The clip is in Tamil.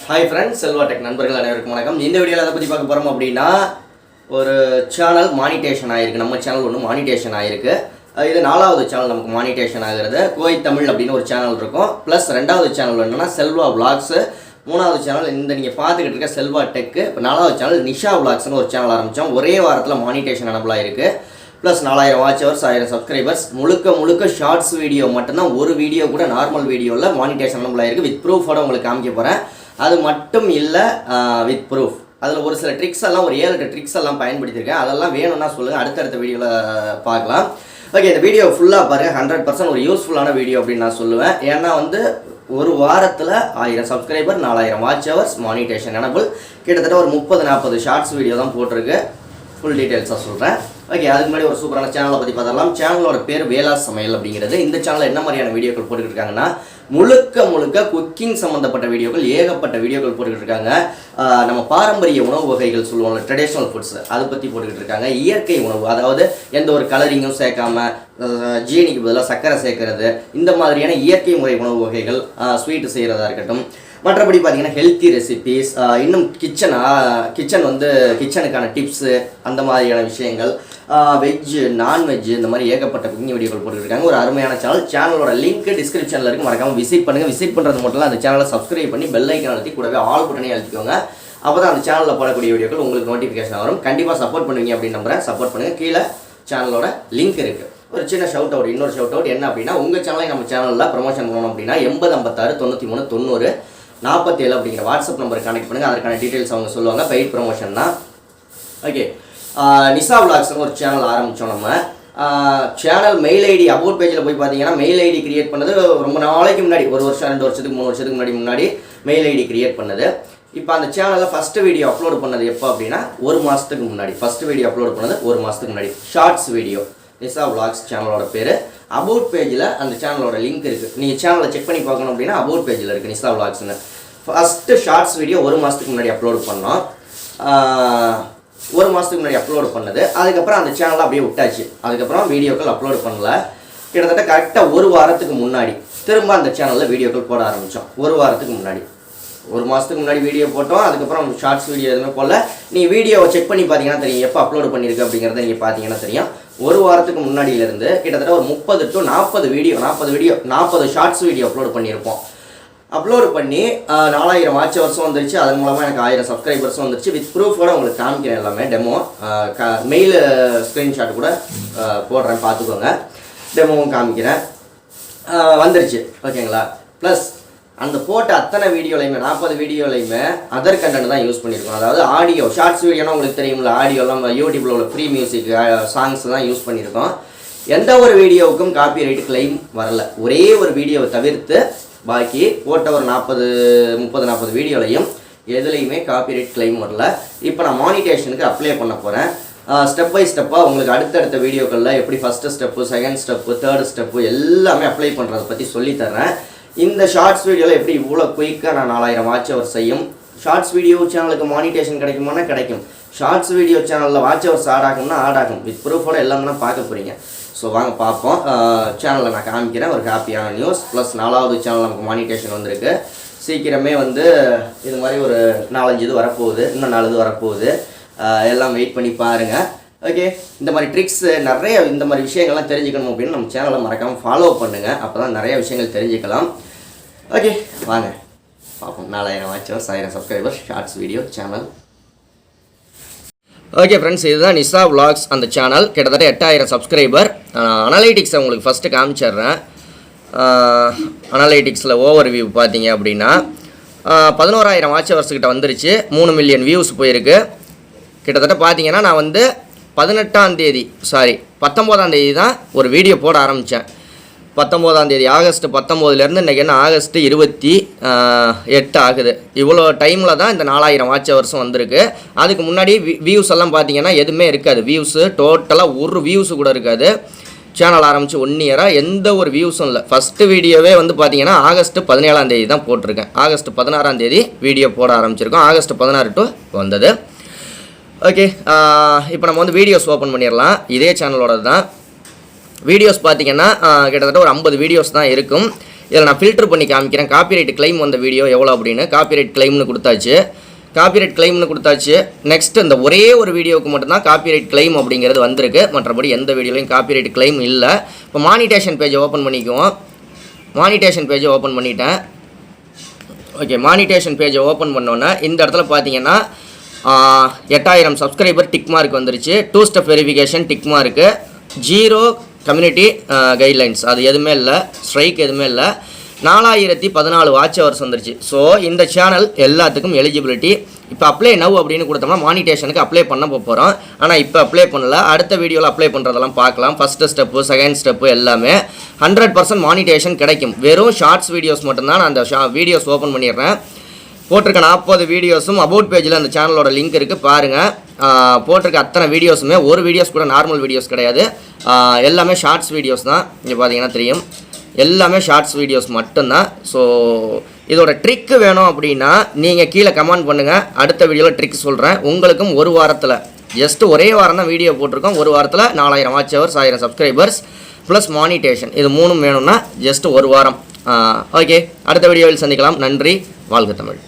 ஹாய் ஃப்ரெண்ட்ஸ், செல்வா டெக் நண்பர்கள் அனைவருக்கும் வணக்கம். இந்த வீடியோவில் அதை பற்றி பார்க்க போகிறோம் அப்படின்னா, ஒரு சேனல் மானிட்டேஷன் ஆகிருக்கு. நம்ம சேனல் ஒன்று மானிட்டேஷன் ஆகிருக்கு. இது 4வது சேனல் நமக்கு மானிட்டேஷன் ஆகிறது. கோய் தமிழ் அப்படின்னு ஒரு சேனல் இருக்கும். ப்ளஸ் 2வது சேனல் என்னென்னா செல்வா விளாக்ஸு. 3வது சேனல் இந்த நீங்கள் பார்த்துக்கிட்டு இருக்க செல்வா டெக்கு. இப்போ 4வது சேனல் நிஷா விளாக்ஸ்னு ஒரு சேனல் ஆரம்பித்தோம். ஒரே வாரத்தில் மானிட்டேஷன் எனபிள் ஆகிருக்கு. Plus 4000 watch hours, 1000 subscribers. முழுக்க ஷார்ட்ஸ் வீடியோ மட்டும்தான். ஒரு வீடியோ கூட நார்மல் வீடியோவில் மானிட்டேஷன் எனபிள் ஆகிருக்கு. வித் ப்ரூஃபோட உங்களுக்கு காமிக்க போகிறேன். அது மட்டும் இல்லை, வித் ப்ரூஃப். அதில் ஒரு சில ட்ரிக்ஸ் எல்லாம், ஒரு 7-8 ட்ரிக்ஸ் எல்லாம் பயன்படுத்தியிருக்கேன். அதெல்லாம் வேணும்னா சொல்லுங்கள், அடுத்தடுத்த வீடியோவில் பார்க்கலாம். ஓகே, இந்த வீடியோ ஃபுல்லாக பாருங்கள். 100% ஒரு யூஸ்ஃபுல்லான வீடியோ அப்படின்னு நான் சொல்லுவேன். ஏன்னா ஒரு வாரத்தில் 1000 subscriber, 4000 watch hours, monetisation enable. கிட்டத்தட்ட ஒரு 30-40 ஷார்ட்ஸ் வீடியோ தான் போட்டிருக்கு. ஃபுல் டீட்டெயில்ஸாக சொல்கிறேன். ஓகே, அதுக்கு முன்னாடி ஒரு சூப்பரான சேனலை பற்றி பார்த்தரலாம். சேனலோட பேர் வேலா சமையல் அப்படிங்கிறது. இந்த சேனலில் என்ன மாதிரியான வீடியோக்கள் போட்டுக்கிட்டு இருக்காங்கன்னா, முழுக்க குக்கிங் சம்மந்தப்பட்ட வீடியோக்கள், ஏகப்பட்ட வீடியோக்கள் போட்டுக்கிட்டு இருக்காங்க. நம்ம பாரம்பரிய உணவு வகைகள் சொல்லுவோம்ல, ட்ரெடிஷ்னல் ஃபுட்ஸ், அதை பற்றி போட்டுக்கிட்டு இருக்காங்க. இயற்கை உணவு, அதாவது எந்த ஒரு கலரிங்கும் சேர்க்காம ஜீனிக்கு பதிலாக சர்க்கரை சேர்க்கறது, இந்த மாதிரியான இயற்கை முறை உணவு வகைகள், ஸ்வீட்டு செய்கிறதா இருக்கட்டும். மற்றபடி பார்த்தீங்கன்னா ஹெல்த்தி ரெசிபீஸ், இன்னும் கிச்சனுக்கான டிப்ஸு, அந்த மாதிரியான விஷயங்கள், வெஜ்ஜு, நான்வெஜ்ஜு, இந்த மாதிரி ஏகப்பட்ட குக்கிங் வீடியோக்கள் போட்டுருக்காங்க. ஒரு அருமையான சேனலோட லிங்க் டிஸ்கிரிப்ஷனில் இருக்குது. மறக்காமல் விசிட் பண்ணுங்கள். விசிட் பண்ணுறது மட்டும் இல்லை, அந்த சேனலை சப்ஸ்கிரைப் பண்ணி பெல் ஐக்கன் அழுத்தி கூடவே ஆல் பட்டனே அழுத்திக்கோங்க. அப்போ தான் அந்த சேனலில் போடக்கூடிய வீடியோக்கள் உங்களுக்கு நோட்டிஃபிகேஷன் வரும். கண்டிப்பாக சப்போர்ட் பண்ணுவீங்க அப்படின்னு நம்புகிறேன். சப்போர்ட் பண்ணுங்கள். கீழே சேனலோட லிங்க் இருக்குது. ஒரு சின்ன ஷவுட் அவுட், இன்னொரு ஷவுட் அவுட் என்ன அப்படின்னா, உங்கள் சேனலை நம்ம சேனலில் ப்ரொமோஷன் பண்ணணும் அப்படின்னா 8056 93 90 47 அப்படிங்கிற வாட்ஸ்அப் நம்பருக்கு கனெக்ட் பண்ணுங்கள். அதற்கான டீட்டெயில்ஸ் அவங்க சொல்லுவாங்க. பெய்ட் ப்ரொமோஷன் தான். ஓகே, நிஷா விளாக்ஸ்னு ஒரு சேனல் ஆரம்பித்தோம். நம்ம சேனல் மெயில் ஐடி அபவுட் பேஜில் போய் பார்த்தீங்கன்னா, மெயில் ஐடி கிரியேட் பண்ணது ரொம்ப நாளைக்கு முன்னாடி, 1 வருஷம் 2 வருஷத்துக்கு 3 வருஷத்துக்கு முன்னாடி மெயில் ஐடி கிரியேட் பண்ணது. இப்போ அந்த சேனலில் ஃபஸ்ட்டு வீடியோ அப்லோட் பண்ணது எப்போ அப்படின்னா, 1 மாதத்துக்கு முன்னாடி. ஃபஸ்ட்டு வீடியோ அப்லோட் பண்ணது 1 மாதத்துக்கு முன்னாடி. ஷார்ட்ஸ் வீடியோ, நிஷா விளாக்ஸ் சேனலோட பேர். அபவுட் பேஜில் அந்த சேனலோட லிங்க் இருக்குது. நீங்கள் சேனலை செக் பண்ணி பார்க்கணும் அப்படின்னா அபவுட் பேஜில் இருக்குது நிஷா விளாக்ஸ்னு. ஃபஸ்ட்டு ஷார்ட்ஸ் வீடியோ 1 மாதத்துக்கு முன்னாடி அப்லோட் பண்ணோம். 1 மாதத்துக்கு முன்னாடி அப்லோடு பண்ணது. அதுக்கப்புறம் அந்த சேனலை அப்படியே விட்டாச்சு. அதுக்கப்புறம் வீடியோக்கள் அப்லோடு பண்ணல. கிட்டத்தட்ட கரெக்டாக 1 வாரத்துக்கு முன்னாடி திரும்ப அந்த சேனலில் வீடியோக்கள் போட ஆரம்பித்தோம். 1 வாரத்துக்கு முன்னாடி, 1 மாதத்துக்கு முன்னாடி வீடியோ போட்டோம். அதுக்கப்புறம் ஷார்ட்ஸ் வீடியோ எதுவுமே போடல. நீங்கள் வீடியோவை செக் பண்ணி பார்த்தீங்கன்னா தெரியும், எப்போ அப்லோடு பண்ணியிருக்கு அப்படிங்கிறத நீங்கள் பார்த்தீங்கன்னா தெரியும். 1 வாரத்துக்கு முன்னாடியிலேருந்து கிட்டத்தட்ட ஒரு 30 to 40 ஷார்ட்ஸ் வீடியோ அப்லோடு பண்ணியிருப்போம். அப்லோடு பண்ணி 4000 வாட்ச் ஹவர்ஸும் வந்துருச்சு. அதன் மூலமாக எனக்கு 1000 சப்ஸ்கிரைபர்ஸும் வந்துருச்சு. வித் ப்ரூஃபோட உங்களுக்கு காமிக்கிறேன். எல்லாமே டெமோ, மெயில் ஸ்க்ரீன்ஷாட் கூட போடுறேன், பார்த்துக்கோங்க. டெமோவும் காமிக்கிறேன். வந்துருச்சு. ஓகேங்களா? ப்ளஸ் அந்த போட்ட அத்தனை வீடியோலையுமே, 40 வீடியோலையுமே அதர் கண்டென்ட் தான் யூஸ் பண்ணியிருக்கோம். அதாவது ஆடியோ, ஷார்ட்ஸ் வீடியோனா உங்களுக்கு தெரியும்ல, ஆடியோலாம் யூடியூப்பில் உள்ள ஃப்ரீ மியூசிக் சாங்ஸ் தான் யூஸ் பண்ணியிருக்கோம். எந்த ஒரு வீடியோவுக்கும் காப்பி ரைட் கிளைம் வரல. ஒரே ஒரு வீடியோவை தவிர்த்து பாக்கி போட்ட ஒரு 30-40 வீடியோலையும் எதுலேயுமே காப்பிரைட் கிளைம் வரல. இப்போ நான் மானிட்டேஷனுக்கு அப்ளை பண்ண போகிறேன். ஸ்டெப் பை ஸ்டெப்பாக உங்களுக்கு அடுத்தடுத்த வீடியோக்களில் எப்படி first step, second step, third step எல்லாமே அப்ளை பண்ணுறதை பற்றி சொல்லித்தரேன். இந்த ஷார்ட்ஸ் வீடியோவில் எப்படி இவ்வளோ குயிக்காக நான் 4000 வாட்ச் ஹவர்ஸ் செய்யும். ஷார்ட்ஸ் வீடியோ சேனலுக்கு மானிட்டேஷன் கிடைக்குமானா கிடைக்கும். ஷார்ட்ஸ் வீடியோ சேனலில் வாட்ச் ஹவர்ஸ் ஆட் ஆகும். வித் ப்ரூஃபோட எல்லாமே தான் பார்க்க போகிறீங்க. ஸோ வாங்க பார்ப்போம். சேனலில் நான் காமிக்கிறேன். ஒரு ஹாப்பியான நியூஸ். ப்ளஸ் 4வது சேனல் நமக்கு மானிட்டேஷன் வந்திருக்கு. சீக்கிரமே இது மாதிரி ஒரு 4-5 இது வரப்போகுது. இன்னும் 4 இது வரப்போகுது. எல்லாம் வெயிட் பண்ணி பாருங்கள். ஓகே, இந்த மாதிரி ட்ரிக்ஸு நிறைய, இந்த மாதிரி விஷயங்கள்லாம் தெரிஞ்சுக்கணும் அப்படின்னு நம்ம சேனலை மறக்காமல் ஃபாலோ பண்ணுங்கள். அப்போ தான் நிறைய விஷயங்கள் தெரிஞ்சுக்கலாம். ஓகே, வாங்க பார்ப்போம். 4000 watch hours, 1000 subscriber, shorts video channel. Okay friends, இதுதான் நிஷா விளாக்ஸ் அந்த சேனல். கிட்டத்தட்ட 8000 சப்ஸ்கிரைபர். அனலைட்டிக்ஸை உங்களுக்கு ஃபஸ்ட்டு காமிச்சிட்றேன். அனலைட்டிக்ஸில் ஓவர் வியூ பார்த்தீங்க அப்படின்னா 11000 வாட்ச் ஹவர்ஸ்கிட்ட வந்துருச்சு. 3 மில்லியன் வியூஸ் போயிருக்கு. கிட்டத்தட்ட பார்த்தீங்கன்னா நான் 19ஆம் தேதி தான் ஒரு வீடியோ போட ஆரம்பித்தேன். 19ஆம் தேதி, ஆகஸ்ட் 19லேருந்து இன்றைக்கி என்ன ஆகஸ்ட் 28 ஆகுது. இவ்வளோ டைமில் தான் இந்த 4000 வாட்ச் ஹவர்ஸும் வந்திருக்கு. அதுக்கு முன்னாடி வியூஸ் எல்லாம் பார்த்தீங்கன்னா எதுவுமே இருக்காது. வியூஸு டோட்டலாக ஒரு வியூஸு கூட இருக்காது. சேனல் ஆரம்பித்து 1 இயராக எந்த ஒரு வியூஸும் இல்லை. ஃபஸ்ட்டு வீடியோவே பார்த்தீங்கன்னா ஆகஸ்ட் 17ஆம் தேதி தான் போட்டிருக்கேன். ஆகஸ்ட் 16ஆம் தேதி வீடியோ போட ஆரம்பிச்சிருக்கோம். ஆகஸ்ட் 16 to வந்தது. ஓகே, இப்போ நம்ம வீடியோஸ் ஓப்பன் பண்ணிடலாம். இதே சேனலோட தான் வீடியோஸ் பார்த்தீங்கன்னா கிட்டத்தட்ட ஒரு 50 வீடியோஸ் தான் இருக்கும். இதில் நான் ஃபில்டர் பண்ணி காமிக்கிறேன். காப்பிரைட் கிளைம் வந்த வீடியோ எவ்வளோ அப்படின்னு. காப்பிரைட் கிளைம்னு கொடுத்தாச்சு. நெக்ஸ்ட் இந்த ஒரே ஒரு வீடியோவுக்கு மட்டும்தான் காப்பிரைட் கிளைம் அப்படிங்கிறது வந்திருக்கு. மற்றபடி எந்த வீடியோலையும் காப்பிரைட் கிளைம் இல்லை. இப்போ மானிட்டேஷன் பேஜை ஓப்பன் பண்ணிக்குவோம். மானிட்டேஷன் பேஜை ஓப்பன் பண்ணிட்டேன். ஓகே, மானிட்டேஷன் பேஜை ஓப்பன் பண்ணோன்னே இந்த இடத்துல பார்த்தீங்கன்னா 8000 சப்ஸ்கிரைபர் டிக் மார்க் வந்துருச்சு. 2 step verification tick mark, 0 community guidelines அது எதுவுமே இல்லை, ஸ்ட்ரைக் எதுவுமே இல்லை. 4014 வாட்ச் ஹவர்ஸ் வந்துருச்சு. ஸோ இந்த சேனல் எல்லாத்துக்கும் எலிஜிபிலிட்டி. இப்போ அப்ளை நவ் அப்படின்னு கொடுத்தோம்னா மானிட்டேஷனுக்கு அப்ளை பண்ண போகிறோம். ஆனால் இப்போ அப்ளை பண்ணல, அடுத்த வீடியோவில் அப்ளை பண்ணுறதெல்லாம் பார்க்கலாம். ஃபஸ்ட்டு ஸ்டெப்பு, செகண்ட் ஸ்டெப்பு எல்லாமே 100% மானிட்டேஷன் கிடைக்கும். வெறும் ஷார்ட்ஸ் வீடியோஸ் மட்டும்தான். நான் அந்த வீடியோஸ் ஓப்பன் பண்ணிடுறேன். போட்டிருக்க 40 வீடியோஸும் அபவுட் பேஜில் அந்த சேனலோட லிங்க் இருக்குது, பாருங்கள். போட்டிருக்க அத்தனை வீடியோஸுமே ஒரு வீடியோஸ் கூட நார்மல் வீடியோஸ் கிடையாது, எல்லாமே ஷார்ட்ஸ் வீடியோஸ் தான். இங்கே பார்த்தீங்கன்னா தெரியும், எல்லாமே ஷார்ட்ஸ் வீடியோஸ் மட்டும்தான். ஸோ இதோட ட்ரிக்கு வேணும் அப்படின்னா நீங்கள் கீழே கமெண்ட் பண்ணுங்கள், அடுத்த வீடியோவில் ட்ரிக் சொல்கிறேன். உங்களுக்கும் ஒரு வாரத்தில், ஜஸ்ட்டு ஒரே வாரம் தான் வீடியோ போட்டிருக்கோம், ஒரு வாரத்தில் 4000 watch hours, 1000 subscribers plus monetisation, இது 3 வேணும்னா ஜஸ்ட்டு ஒரு வாரம். ஓகே, அடுத்த வீடியோவில் சந்திக்கலாம். நன்றி, வாழ்க தமிழ்.